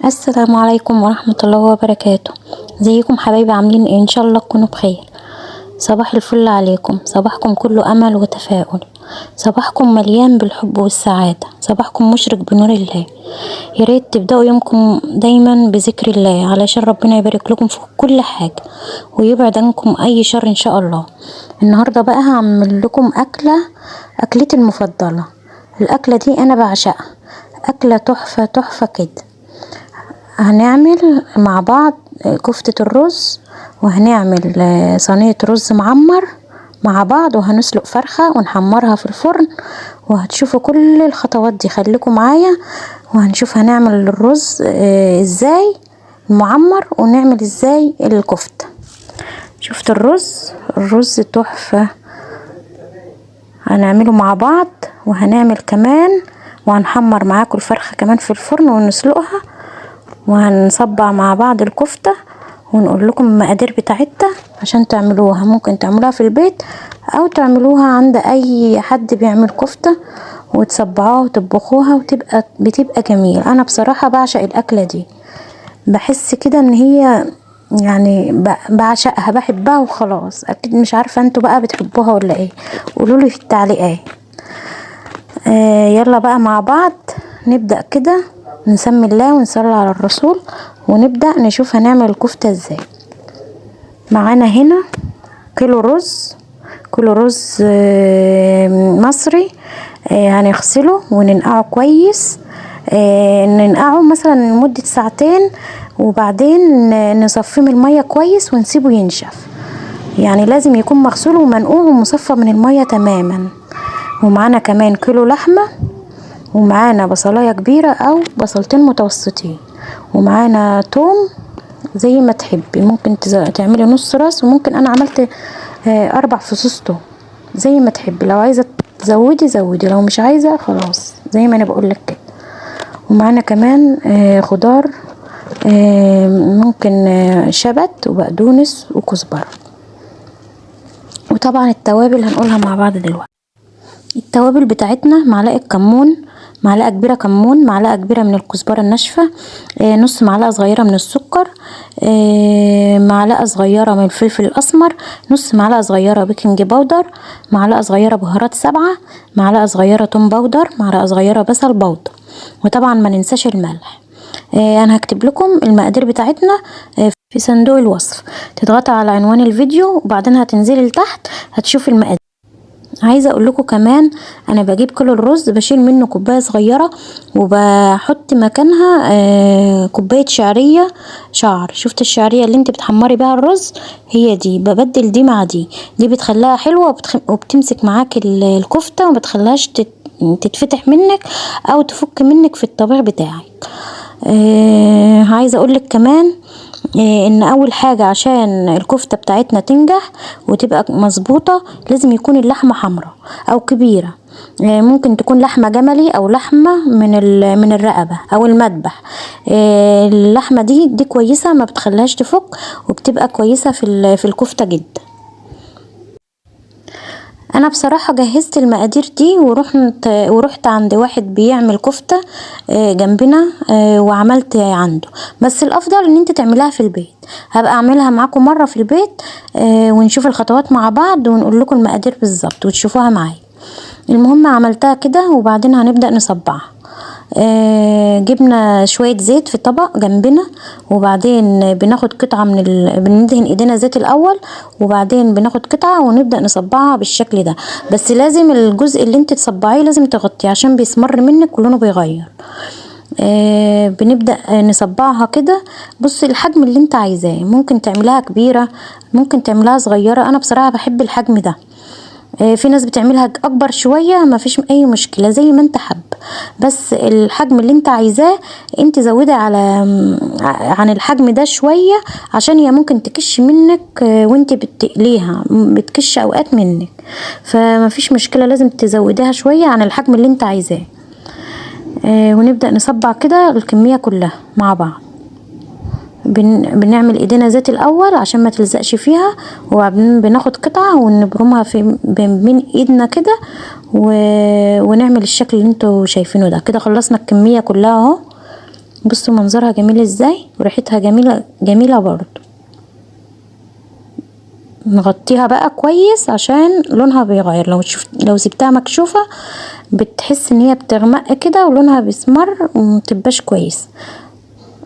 السلام عليكم ورحمة الله وبركاته. ازيكم حبايبي؟ عاملين ايه؟ ان شاء الله تكونوا بخير. صباح الفل عليكم، صباحكم كله امل وتفاؤل، صباحكم مليان بالحب والسعادة، صباحكم مشرق بنور الله. يا ريت تبدأوا يومكم دايما بذكر الله علشان ربنا يبارك لكم في كل حاجة ويبعد عنكم اي شر ان شاء الله. النهاردة بقى هعمل لكم اكلتي المفضلة. الاكلة دي انا بعشقها، اكلة تحفة تحفة كده. هنعمل مع بعض كفتة الرز، وهنعمل صينية رز معمر مع بعض، وهنسلق فرخة ونحمرها في الفرن، وهتشوفوا كل الخطوات دي. خليكم معايا وهنشوف هنعمل الرز ازاي المعمر، ونعمل ازاي الكفتة. شفت الرز تحفة، هنعمله مع بعض. وهنعمل كمان وهنحمر معاكم الفرخة كمان في الفرن ونسلقها، وهنصبع مع بعض الكفتة ونقول لكم المقادير بتاعتها عشان تعملوها. ممكن تعملوها في البيت او تعملوها عند اي حد بيعمل كفتة وتصبعوها وتطبخوها بتبقى جميل. انا بصراحة بعشق الاكلة دي، بحس كده ان هي يعني بعشقها، بحبها وخلاص. اكيد مش عارفة انتوا بقى بتحبوها ولا ايه؟ قولولي في التعليقات. يلا بقى مع بعض نبدأ كده، نسمي الله ونصلي على الرسول ونبدأ نشوف هنعمل الكفتة ازاي. معانا هنا كيلو رز مصري. هنغسله وننقعه كويس، ننقعه مثلا لمدة ساعتين، وبعدين نصفيه من المية كويس ونسيبه ينشف. يعني لازم يكون مغسول ومنقوع ومصفى من المية تماما. ومعانا كمان كيلو لحمة، ومعانا بصلاية كبيرة او بصلتين متوسطين، ومعانا توم زي ما تحبي. ممكن تعملي نص راس، وممكن انا عملت 4 فصوص توم زي ما تحبي. لو عايزة زودي، لو مش عايزة خلاص زي ما انا بقولك كده. ومعانا كمان خضار، ممكن شبت وبقدونس وكزبرة. وطبعا التوابل هنقولها مع بعض دلوقتي. التوابل بتاعتنا: معلقة كمون، معلقة كبيرة كمون، معلقة كبيرة من الكزبرة الناشفة، نص معلقة صغيرة من السكر، معلقة صغيرة من الفلفل الأسمر، نص معلقة صغيرة بيكنج باودر، معلقة صغيرة بهارات 7، معلقة صغيرة توم باودر، معلقة صغيرة بصل باودر. وطبعا ما ننساش الملح. انا هكتب لكم المقادير بتاعتنا في صندوق الوصف، تضغطوا على عنوان الفيديو وبعدين هتنزلي لتحت هتشوفي المقادير. عايزه اقول لكم كمان، انا بجيب كيلو الرز بشيل منه كوبايه صغيره وبحط مكانها كوبايه شعريه شعر. شفت الشعريه اللي انت بتحمري بيها الرز؟ هي دي ببدل دي مع دي بتخليها حلوه وبتمسك معاك الكفته وما بتخليهاش تتفتح منك او تفك منك في الطبيخ بتاعك. عايزه اقول لك كمان ان اول حاجة عشان الكفتة بتاعتنا تنجح وتبقى مظبوطة لازم يكون اللحمة حمراء او كبيرة. ممكن تكون لحمة جملي او لحمة من الرقبة او المذبح. اللحمة دي كويسة، ما بتخليهاش تفك وبتبقى كويسة في الكفتة جدا. انا بصراحة جهزت المقادير دي ورحت عند واحد بيعمل كفتة جنبنا وعملت عنده. بس الافضل ان انت تعملها في البيت. هبقى اعملها معاكم مرة في البيت ونشوف الخطوات مع بعض ونقول لكم المقادير بالظبط وتشوفوها معايا. المهم عملتها كده وبعدين هنبدأ نصبعها. جبنا شوية زيت في طبق جنبنا، وبعدين بناخد قطعة بندهن ايدينا زيت الاول، وبعدين بناخد قطعة ونبدأ نصبعها بالشكل ده. بس لازم الجزء اللي انت تصبعيه لازم تغطيه عشان بيسمر منك ولونه بيغير. بنبدأ نصبعها كده. بصي الحجم اللي انت عايزاه، ممكن تعملها كبيرة ممكن تعملها صغيرة. انا بصراحة بحب الحجم ده. في ناس بتعملها اكبر شوية، ما فيش اي مشكلة زي ما انت حب، بس الحجم اللي انت عايزاه انت زودي عن الحجم ده شوية، عشان هي ممكن تكش منك وانت بتقليها، بتكش اوقات منك، فما فيش مشكلة لازم تزوديها شوية عن الحجم اللي انت عايزاه. ونبدأ نصبع كده الكمية كلها مع بعض. بنعمل ايدينا زيت الاول عشان ما تلزقش فيها، وبعدين بناخد قطعة ونبرمها في بين ايدنا كده ونعمل الشكل اللي انتوا شايفينه ده. كده خلصنا الكمية كلها اهو. بصوا منظرها جميل ازاي وريحتها جميلة جميلة برضو. نغطيها بقى كويس عشان لونها بيغير. لو سبتها مكشوفة بتحس ان هي بتغمق كده ولونها بيسمر ومتبقاش كويس.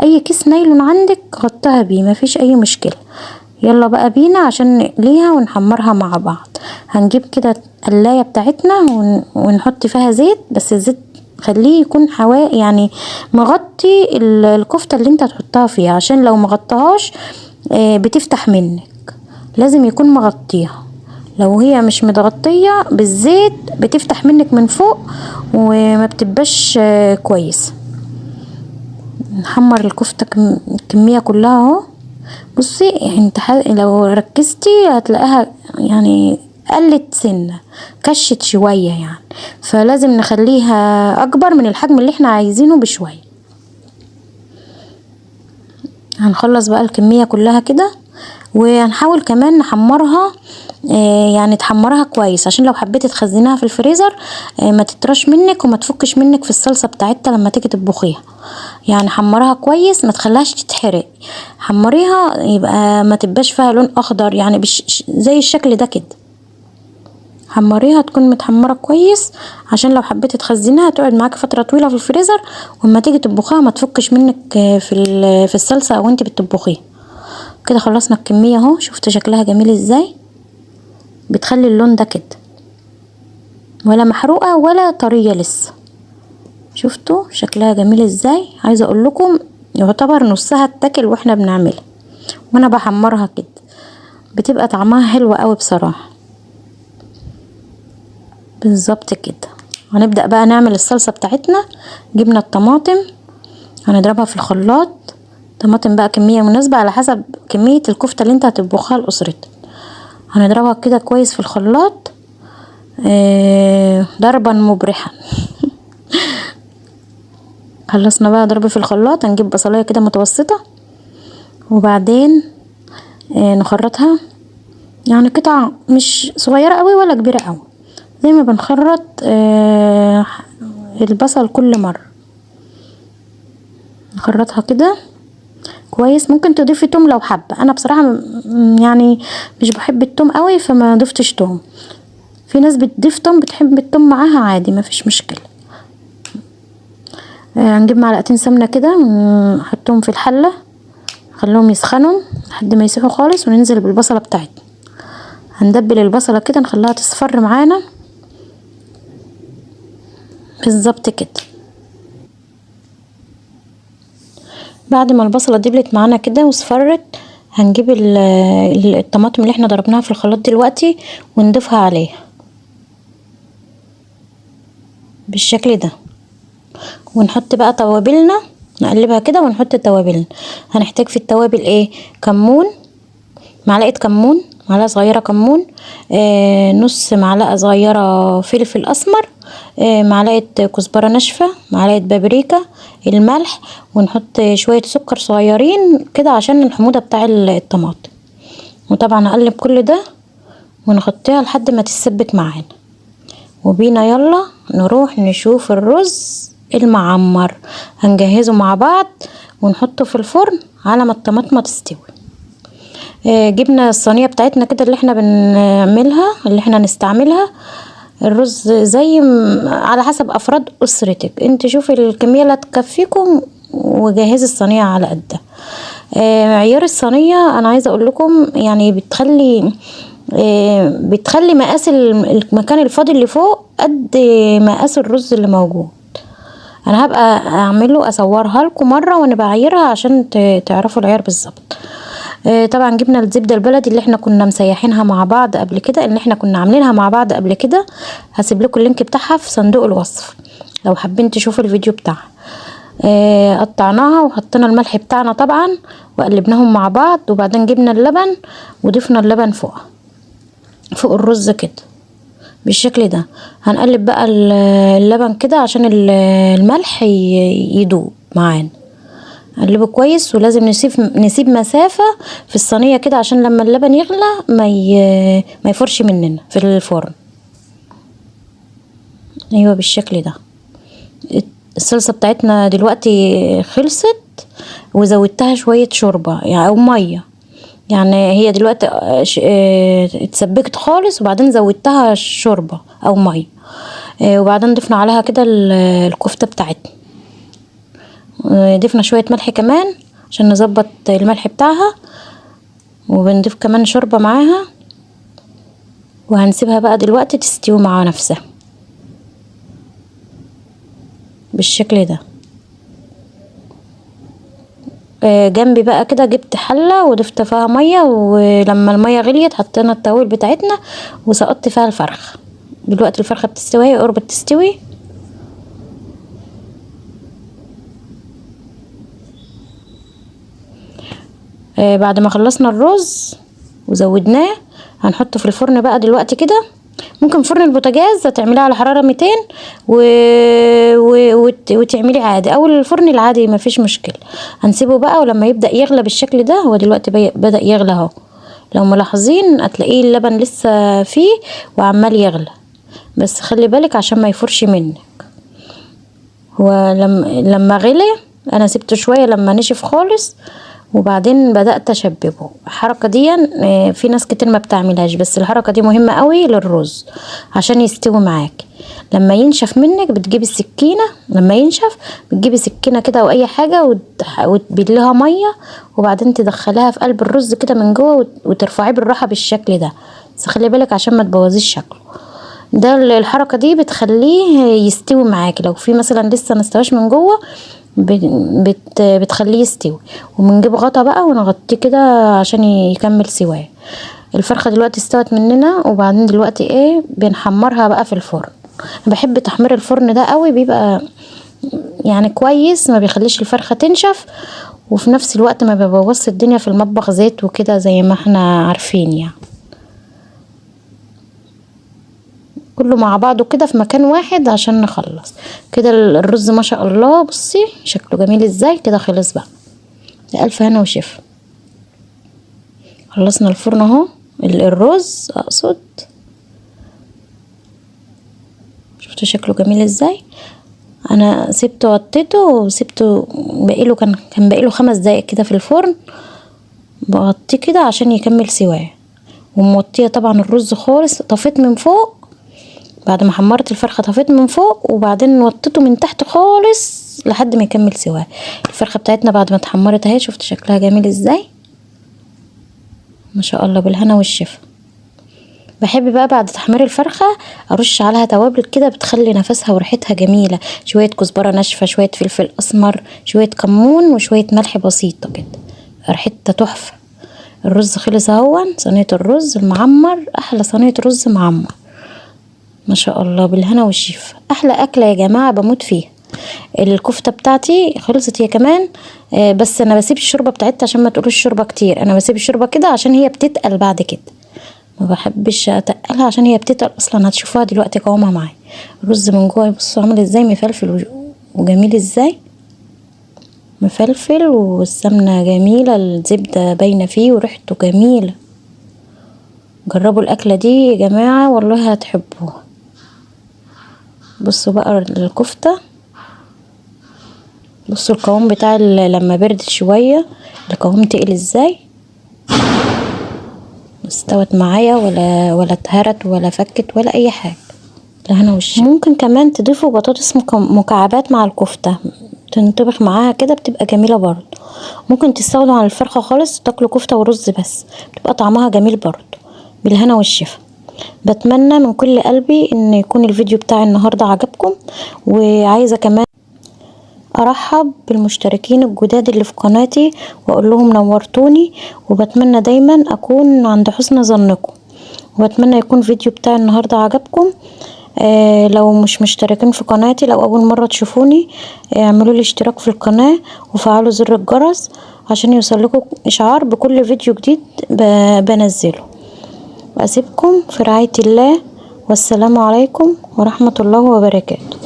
اي كيس نايلون عندك غطيها بيه مفيش اي مشكلة. يلا بقى بينا عشان نقليها ونحمرها مع بعض. هنجيب كده القلاية بتاعتنا ونحط فيها زيت، بس الزيت خليه يكون يعني مغطي الكفتة اللي انت هتحطها فيها، عشان لو مغطهاش بتفتح منك. لازم يكون مغطيها. لو هي مش متغطية بالزيت بتفتح منك من فوق وما بتبقاش كويس. نحمر الكفتة الكمية كلها اهو. بصي انت لو ركزتي هتلاقيها يعني قلت سنة، كشت شوية يعني، فلازم نخليها اكبر من الحجم اللي احنا عايزينه بشوية. هنخلص بقى الكمية كلها كده، وهنحاول كمان نحمرها يعني تحمرها كويس عشان لو حبيتي تخزنيها في الفريزر ما تطرش منك وما تفكش منك في الصلصة بتاعتها لما تيجي تطبخيها. يعني حمرها كويس، ما تخليهاش تتحرق، حمريها يبقى ما تبقاش فيها لون اخضر يعني زي الشكل ده كده. حمريها تكون متحمره كويس عشان لو حبيتي تخزنيها تقعد معاكي فتره طويله في الفريزر، ولما تيجي تطبخيها ما تفكش منك في الصلصه او انت بتطبخيها. كده خلصنا الكميه اهو. شفت شكلها جميل ازاي؟ بتخلي اللون ده كده ولا محروقه ولا طريه لسه. شفتوا شكلها جميل ازاي؟ عايزه اقول لكم يعتبر نصها اتاكل واحنا بنعملها وانا بحمرها كده، بتبقى طعمها حلو قوي بصراحه. بالظبط كده. هنبدأ بقى نعمل الصلصة بتاعتنا. جبنا الطماطم هنضربها في الخلاط. طماطم بقى كمية مناسبة على حسب كمية الكفتة اللي انت هتطبخها لأسرتك. هنضربها كده كويس في الخلاط ضربا مبرحا. خلصنا بقى ضرب في الخلاط. هنجيب بصلاية كده متوسطة وبعدين نخرطها، يعني قطع مش صغيرة قوي ولا كبيرة قوي، زي ما بنخرط البصل كل مرة. نخرطها كده كويس. ممكن تضيفي توم لو حابه، انا بصراحه يعني مش بحب التوم قوي فما ضفتش توم. في ناس بتضيف توم بتحب التوم معاها عادي مفيش مشكله. هنجيب معلقتين سمنه كده ونحطهم في الحله، نخليهم يسخنوا لحد ما يسيحوا خالص، وننزل بالبصله بتاعتنا. هندبل البصله كده نخليها تصفر معانا بالظبط كده. بعد ما البصله دبلت معانا كده وصفرت، هنجيب الطماطم اللي احنا ضربناها في الخلاط دلوقتي ونضيفها عليها بالشكل ده، ونحط بقى توابلنا. نقلبها كده ونحط توابلنا. هنحتاج في التوابل ايه؟ كمون، معلقه كمون، معلقه صغيره كمون، نص معلقه صغيره فلفل اسمر، معلقه كزبره ناشفه، معلقه بابريكا، الملح، ونحط شويه سكر صغيرين كده عشان الحموضه بتاع الطماطم. وطبعا نقلب كل ده ونغطيها لحد ما تتسبك معانا. وبينا يلا نروح نشوف الرز المعمر. هنجهزه مع بعض ونحطه في الفرن على ما الطماطم تستوي. جبنا الصينيه بتاعتنا كده اللي احنا بنعملها اللي احنا نستعملها الرز زي على حسب افراد اسرتك. انت شوفي الكميه اللي هتكفيكم وجهزي الصينيه على قدها. معيار الصينيه انا عايزه اقول لكم يعني بتخلي مقاس المكان الفاضي اللي فوق قد مقاس الرز اللي موجود. انا هبقى اعمله اصورها لكم مره وانا بعايرها عشان تعرفوا العيار بالظبط. طبعا جبنا الزبده البلدي اللي احنا كنا مسيحينها مع بعض قبل كده، اللي احنا كنا عاملينها مع بعض قبل كده. هسيب لكم اللينك بتاعها في صندوق الوصف لو حابين تشوفوا الفيديو بتاعها. قطعناها وحطينا الملح بتاعنا طبعا وقلبناهم مع بعض، وبعدين جبنا اللبن وضفنا اللبن فوق الرز كده بالشكل ده. هنقلب بقى اللبن كده عشان الملح يدوب معانا. نقلبه كويس، ولازم نسيب مسافة في الصينية كده عشان لما اللبن يغلى ما يفرش مننا في الفرن. ايوه بالشكل ده. الصلصة بتاعتنا دلوقتي خلصت، وزودتها شوية شوربة يعني او مية. يعني هي دلوقتي اتسبكت خالص، وبعدين زودتها شوربة او مية، وبعدين ضفنا عليها كده الكفتة بتاعتنا، ضفنا شوية ملح كمان عشان نظبط الملح بتاعها، وبنضيف كمان شوربة معاها، وهنسيبها بقى دلوقتي تستوي مع نفسها بالشكل ده. جنبي بقى كده جبت حلة وضفت فيها مية، ولما المية غليت حطينا التوابل بتاعتنا وسقطت فيها الفرخة. دلوقتي الفرخة بتستوي، قربت تستوي. بعد ما خلصنا الرز وزودناه هنحطه في الفرن بقى دلوقتي كده. ممكن فرن البوتاجاز هتعمليه على حرارة 200 وتعملي عادي، او الفرن العادي مفيش مشكلة. هنسيبه بقى، ولما يبدأ يغلى بالشكل ده، هو دلوقتي بدأ يغلى اهو، لو ملاحظين هتلاقيه اللبن لسه فيه وعمال يغلى، بس خلي بالك عشان ما يفرش منك. هو لما غلي انا سبته شوية لما نشف خالص، وبعدين بدأت اشببه. الحركة دي في ناس كتير ما بتعملهاش، بس الحركة دي مهمة قوي للرز عشان يستوي معاك. لما ينشف منك بتجيبي السكينة، لما ينشف بتجيبي سكينة كده او اي حاجة وتبلها مية، وبعدين تدخلها في قلب الرز كده من جوه وترفعيه بالراحة بالشكل ده، بس خلي بالك عشان ما تبوظيش شكله. ده الحركة دي بتخليه يستوي معاكي. لو في مثلا لسه مستواش من جوه بتخليه يستوي، وبنجيب غطا بقى ونغطيه كده عشان يكمل سواه. الفرخة دلوقتي استوت مننا، وبعدين دلوقتي بنحمرها بقى في الفرن. بحب تحمير الفرن ده قوي، بيبقى يعني كويس، ما بيخليش الفرخة تنشف، وفي نفس الوقت ما بيبوظش الدنيا في المطبخ زيت وكده زي ما احنا عارفين يعني. كله مع بعضه كده في مكان واحد عشان نخلص كده. الرز ما شاء الله، بصي شكله جميل ازاي كده. خلص بقى، الف هنا وشفا. خلصنا الفرن اهو، الرز اقصد. شفتوا شكله جميل ازاي؟ انا سبته غطيته وسبته بقيله، كان بقيله 5 دقايق كده في الفرن. بغطيه كده عشان يكمل سواه، وموطيه طبعا الرز خالص. طفيت من فوق بعد ما حمرت الفرخة، طفيت من فوق وبعدين وطيته من تحت خالص لحد ما يكمل سواه. الفرخة بتاعتنا بعد ما اتحمرت اهي، شفت شكلها جميل ازاي ما شاء الله، بالهنا والشفا. بحب بقى بعد تحمير الفرخة ارش عليها توابل كده بتخلي نفسها وريحتها جميلة. شوية كزبرة ناشفة، شوية فلفل اسمر، شوية كمون، وشوية ملح بسيطة كده، ريحتها تحفة. الرز خلص اهون، صينية الرز المعمر، احلى صينية رز معمر ما شاء الله، بالهنا والشفا. احلى اكله يا جماعه، بموت فيها. الكفته بتاعتي خلصت هي كمان، بس انا بسيب الشوربه بتاعتها عشان ما تقولوش الشوربه كتير. انا بسيب الشوربه كده عشان هي بتتقل بعد كده، ما بحبش اتقلها عشان هي بتتقل اصلا. هتشوفوها دلوقتي قوامها معايا. الرز من جوه بصوا عامل ازاي، مفلفل وجميل ازاي، مفلفل، والسمنه جميله، الزبده باينه فيه، وريحته جميله. جربوا الاكله دي يا جماعه والله هتحبوها. بصوا بقى الكفتة، بصوا القوام بتاع لما بردت شوية القوام تقل ازاي، استوت معايا ولا اتهرت ولا فكت ولا اي حاجة. لهنا وش. ممكن كمان تضيفوا بطاطس مكعبات مع الكفتة، تنطبخ معاها كده بتبقى جميلة برضو. ممكن تستغنوا عن الفرخة خالص وتاكلوا كفتة ورز بس، بتبقى طعمها جميل برضو. بالهنا والشفا. بتمنى من كل قلبي ان يكون الفيديو بتاعي النهاردة عجبكم، وعايزة كمان ارحب بالمشتركين الجداد اللي في قناتي واقول لهم نورتوني، وبتمنى دايما اكون عند حسن ظنكم، وبتمنى يكون فيديو بتاعي النهاردة عجبكم. لو مش مشتركين في قناتي، لو اول مرة تشوفوني، اعملوا لي اشتراك في القناة وفعلوا زر الجرس عشان يوصلكم اشعار بكل فيديو جديد بنزله. واسيبكم في رعاية الله، والسلام عليكم ورحمة الله وبركاته.